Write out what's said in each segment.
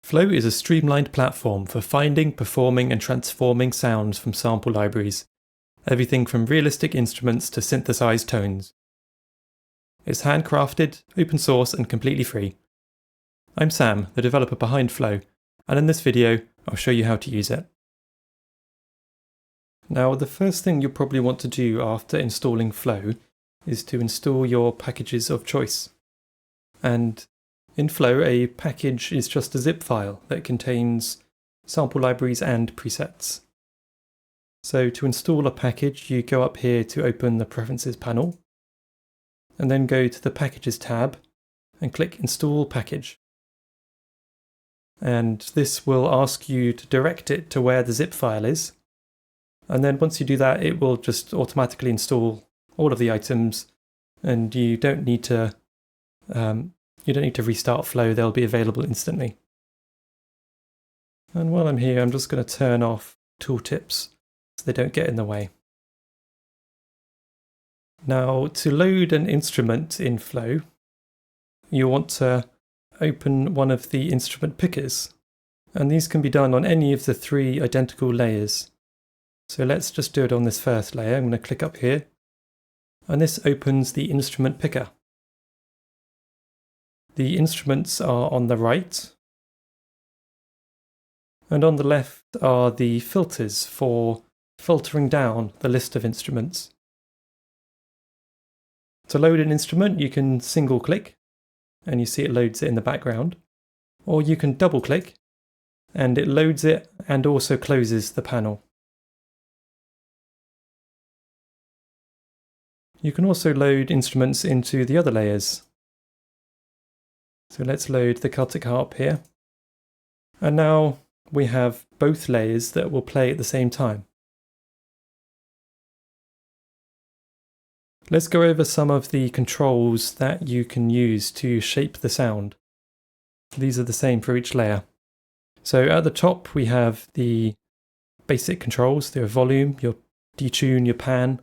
Floe is a streamlined platform for finding, performing, and transforming sounds from sample libraries, everything from realistic instruments to synthesized tones. It's handcrafted, open source, and completely free. I'm Sam, the developer behind Floe, and in this video, I'll show you how to use it. Now, the first thing you'll probably want to do after installing Floe is to install your packages of choice. And in Floe, a package is just a zip file that contains sample libraries and presets. So to install a package, you go up here to open the Preferences panel, and then go to the Packages tab and click Install Package. And this will ask you to direct it to where the zip file is. And then once you do that, it will just automatically install all of the items, and you don't need to restart Floe. They'll be available instantly. And while I'm here, I'm just going to turn off tooltips so they don't get in the way. Now, to load an instrument in Floe, you want to open one of the instrument pickers, and these can be done on any of the 3 identical layers. So let's just do it on this first layer. I'm going to click up here, and this opens the instrument picker. The instruments are on the right, and on the left are the filters for filtering down the list of instruments. To load an instrument, you can single click, and you see it loads it in the background, or you can double click, and it loads it and also closes the panel. You can also load instruments into the other layers. So let's load the Celtic harp here. And now we have both layers that will play at the same time. Let's go over some of the controls that you can use to shape the sound. These are the same for each layer. So at the top we have the basic controls, your volume, your detune, your pan.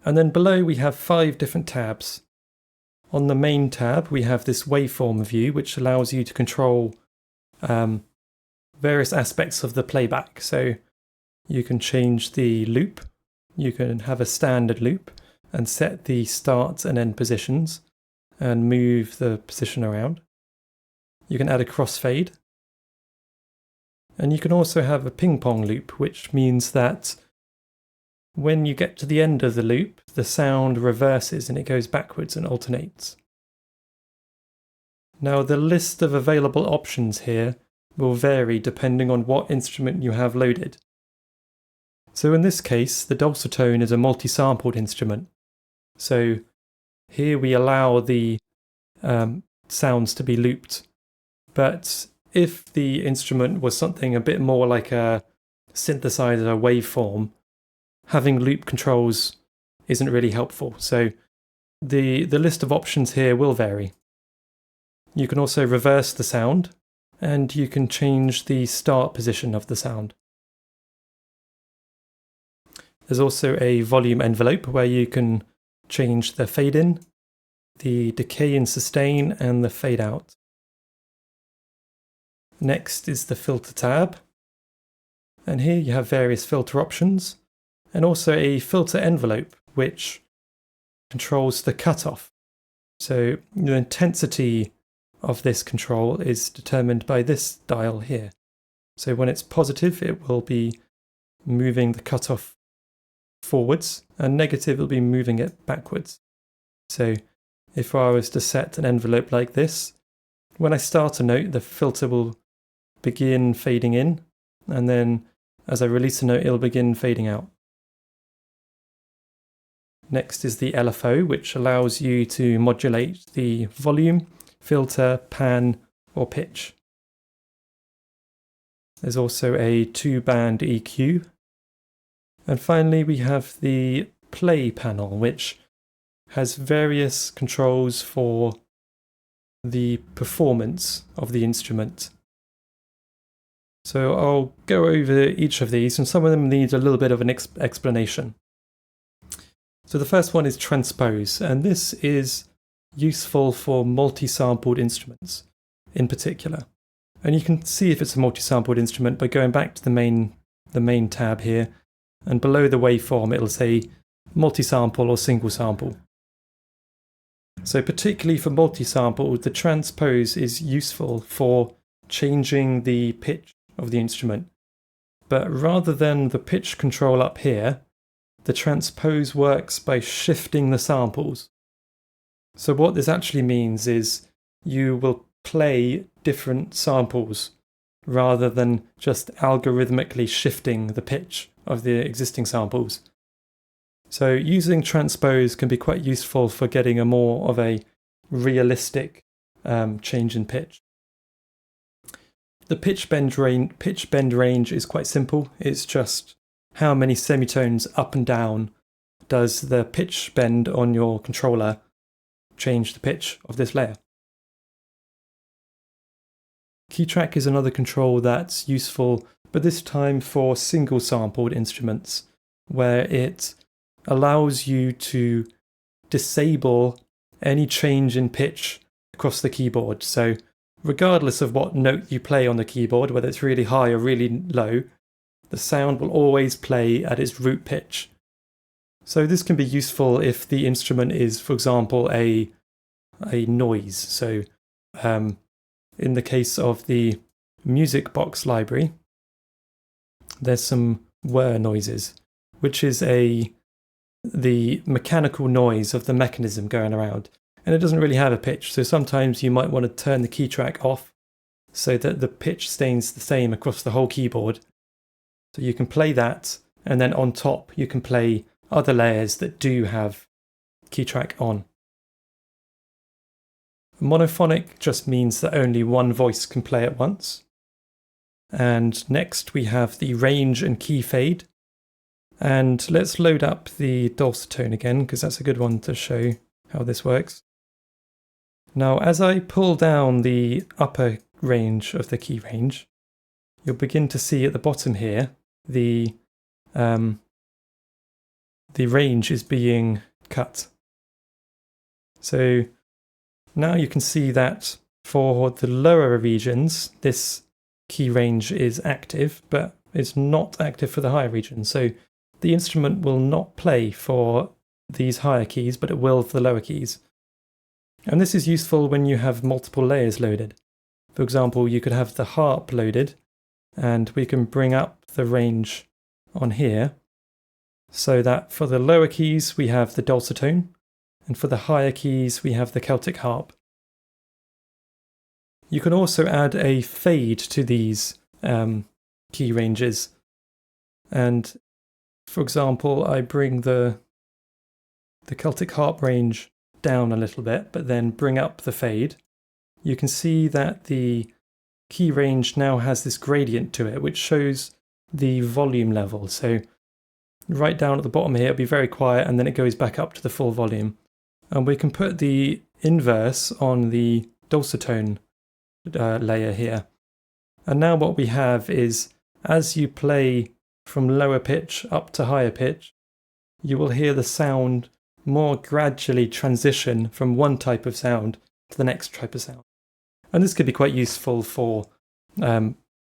And then below we have 5 different tabs. On the main tab we have this waveform view, which allows you to control various aspects of the playback. So you can change the loop, you can have a standard loop and set the start and end positions and move the position around. You can add a crossfade, and you can also have a ping pong loop, which means that when you get to the end of the loop, the sound reverses and it goes backwards and alternates. Now, the list of available options here will vary depending on what instrument you have loaded. So in this case, the dulcitone is a multi-sampled instrument. So here we allow the sounds to be looped. But if the instrument was something a bit more like a synthesizer waveform, having loop controls isn't really helpful. So the list of options here will vary. You can also reverse the sound, and you can change the start position of the sound. There's also a volume envelope where you can change the fade in, the decay and sustain, and the fade out. Next is the filter tab. And here you have various filter options, and also a filter envelope, which controls the cutoff. So the intensity of this control is determined by this dial here. So when it's positive, it will be moving the cutoff forwards, and negative will be moving it backwards. So if I was to set an envelope like this, when I start a note, the filter will begin fading in, and then as I release a note, it'll begin fading out. Next is the LFO, which allows you to modulate the volume, filter, pan, or pitch. There's also a 2-band EQ. And finally, we have the play panel, which has various controls for the performance of the instrument. So I'll go over each of these, and some of them need a little bit of an explanation. So the first one is transpose, and this is useful for multi-sampled instruments in particular. And you can see if it's a multi-sampled instrument by going back to the main tab here, and below the waveform it'll say multi-sample or single sample. So particularly for multi-sample, the transpose is useful for changing the pitch of the instrument. But rather than the pitch control up here, the transpose works by shifting the samples. So what this actually means is you will play different samples rather than just algorithmically shifting the pitch of the existing samples. So using transpose can be quite useful for getting a more of a realistic change in pitch. The pitch bend range is quite simple. It's just how many semitones up and down does the pitch bend on your controller change the pitch of this layer. Key track is another control that's useful, but this time for single sampled instruments, where it allows you to disable any change in pitch across the keyboard. So regardless of what note you play on the keyboard, whether it's really high or really low, the sound will always play at its root pitch. So this can be useful if the instrument is, for example, a noise. So in the case of the music box library, there's some whir noises, which is the mechanical noise of the mechanism going around. And it doesn't really have a pitch, so sometimes you might want to turn the key track off so that the pitch stays the same across the whole keyboard. So you can play that, and then on top you can play other layers that do have key track on. Monophonic just means that only one voice can play at once. And next we have the range and key fade. And let's load up the dulcet tone again, because that's a good one to show how this works. Now, as I pull down the upper range of the key range, you'll begin to see at the bottom here the range is being cut. So now you can see that for the lower regions, this key range is active, but it's not active for the higher regions. So the instrument will not play for these higher keys, but it will for the lower keys. And this is useful when you have multiple layers loaded. For example, you could have the harp loaded, and we can bring up the range on here so that for the lower keys we have the dulcet tone, and for the higher keys we have the Celtic harp. You can also add a fade to these key ranges. And for example, I bring the Celtic harp range down a little bit, but then bring up the fade. You can see that the key range now has this gradient to it, which shows the volume level. So right down at the bottom here, it'll be very quiet, and then it goes back up to the full volume. And we can put the inverse on the dulcet tone layer here. And now what we have is, as you play from lower pitch up to higher pitch, you will hear the sound more gradually transition from one type of sound to the next type of sound. And this could be quite useful for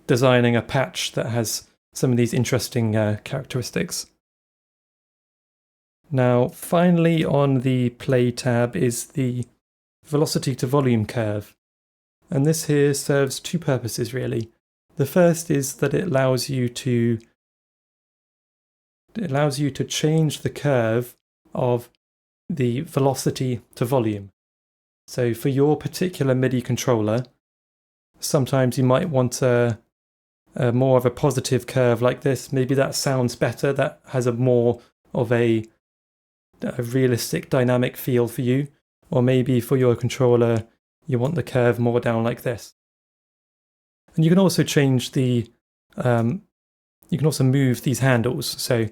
designing a patch that has some of these interesting characteristics. Now, finally on the play tab is the velocity to volume curve. And this here serves two purposes really. The first is that it allows you to change the curve of the velocity to volume. So for your particular MIDI controller, sometimes you might want a more of a positive curve like this. Maybe that sounds better, that has a more of a realistic dynamic feel for you. Or maybe for your controller, you want the curve more down like this. And you can also change you can also move these handles. So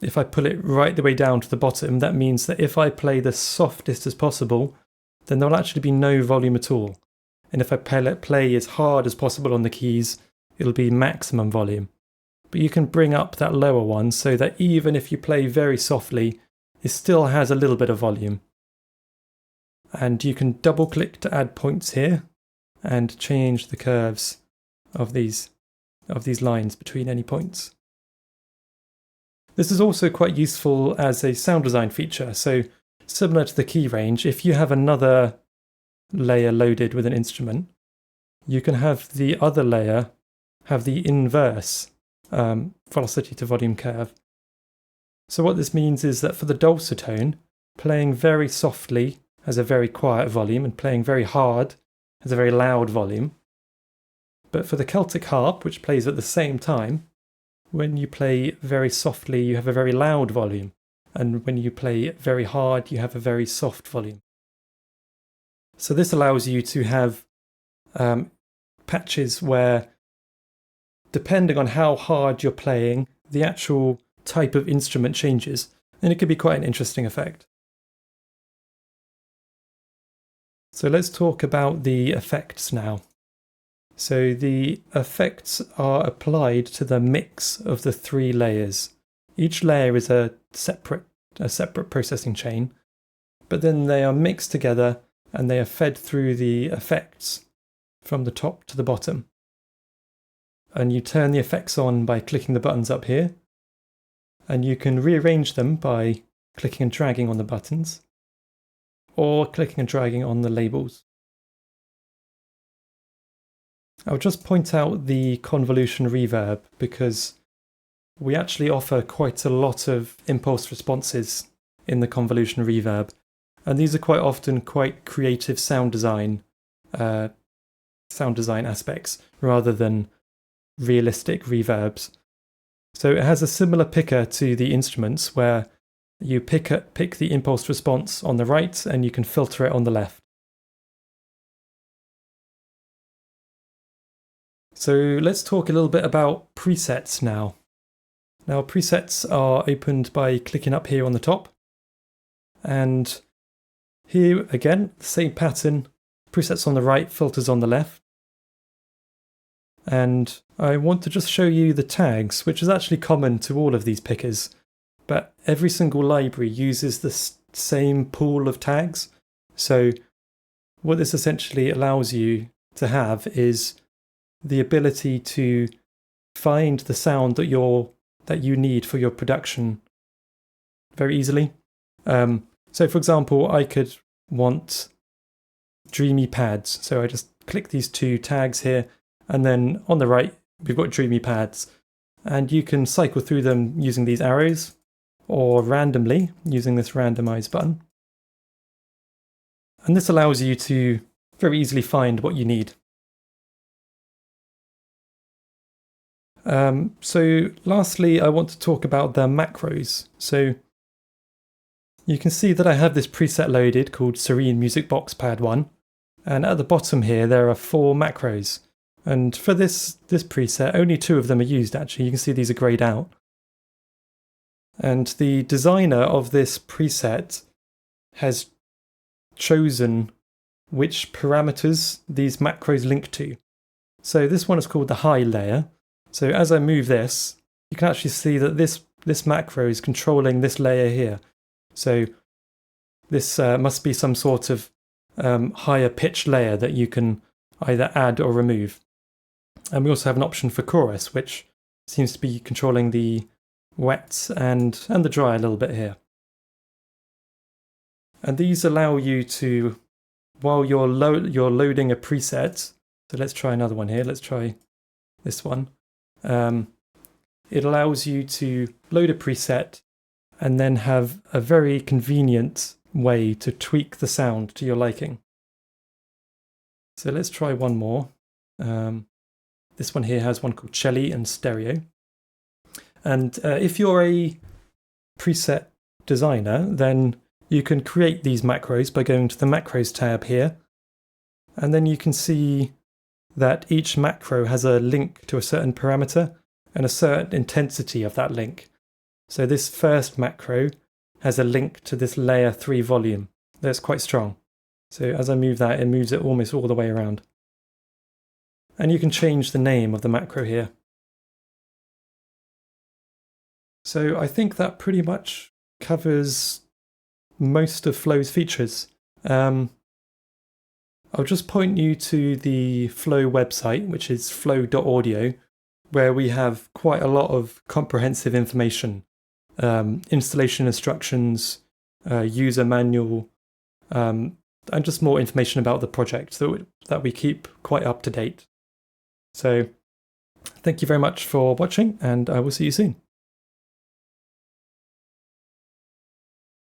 if I pull it right the way down to the bottom, that means that if I play the softest as possible, then there'll actually be no volume at all. And if I play as hard as possible on the keys, it'll be maximum volume. But you can bring up that lower one so that even if you play very softly, it still has a little bit of volume. And you can double click to add points here. and change the curves of these lines between any points. This is also quite useful as a sound design feature. So similar to the key range, if you have another layer loaded with an instrument, you can have the other layer have the inverse velocity to volume curve. So what this means is that for the dulcitone, playing very softly has a very quiet volume and playing very hard has a very loud volume. But for the Celtic harp, which plays at the same time, when you play very softly, you have a very loud volume. And when you play very hard, you have a very soft volume. So this allows you to have patches where, depending on how hard you're playing, the actual type of instrument changes. And it could be quite an interesting effect. So let's talk about the effects now. So the effects are applied to the mix of the three layers. Each layer is a separate processing chain, but then they are mixed together and they are fed through the effects from the top to the bottom. And you turn the effects on by clicking the buttons up here, and you can rearrange them by clicking and dragging on the buttons, or clicking and dragging on the labels. I'll just point out the convolution reverb because we actually offer quite a lot of impulse responses in the convolution reverb, and these are quite often quite creative sound design aspects rather than realistic reverbs. So it has a similar picker to the instruments where you pick the impulse response on the right and you can filter it on the left. So let's talk a little bit about presets now. Now presets are opened by clicking up here on the top, and here again, the same pattern, presets on the right, filters on the left. And I want to just show you the tags, which is actually common to all of these pickers, but every single library uses the same pool of tags. So what this essentially allows you to have is the ability to find the sound that you need for your production very easily. So for example, I could want dreamy pads. So I just click these two tags here, and then on the right, we've got dreamy pads. And you can cycle through them using these arrows, or randomly using this randomize button. And this allows you to very easily find what you need. So lastly, I want to talk about the macros. So you can see that I have this preset loaded called Serene Music Box Pad 1. And at the bottom here, there are 4 macros. And for this preset, only 2 of them are used actually. You can see these are grayed out. And the designer of this preset has chosen which parameters these macros link to. So this one is called the high layer. So as I move this, you can actually see that this macro is controlling this layer here. So this must be some sort of higher pitch layer that you can either add or remove. And we also have an option for chorus, which seems to be controlling the wet and the dry a little bit here. And these allow you to, while you're loading a preset, so let's try another one here, let's try this one. It allows you to load a preset and then have a very convenient way to tweak the sound to your liking. So let's try one more. This one here has one called Celli and Stereo. And if you're a preset designer, then you can create these macros by going to the Macros tab here. And then you can see that each macro has a link to a certain parameter and a certain intensity of that link. So this first macro has a link to this layer 3 volume. That's quite strong. So as I move that, it moves it almost all the way around. And you can change the name of the macro here. So I think that pretty much covers most of Floe's features. I'll just point you to the Floe website, which is floe.audio, where we have quite a lot of comprehensive information, installation instructions, user manual, and just more information about the project that we keep quite up to date. So thank you very much for watching, and I will see you soon.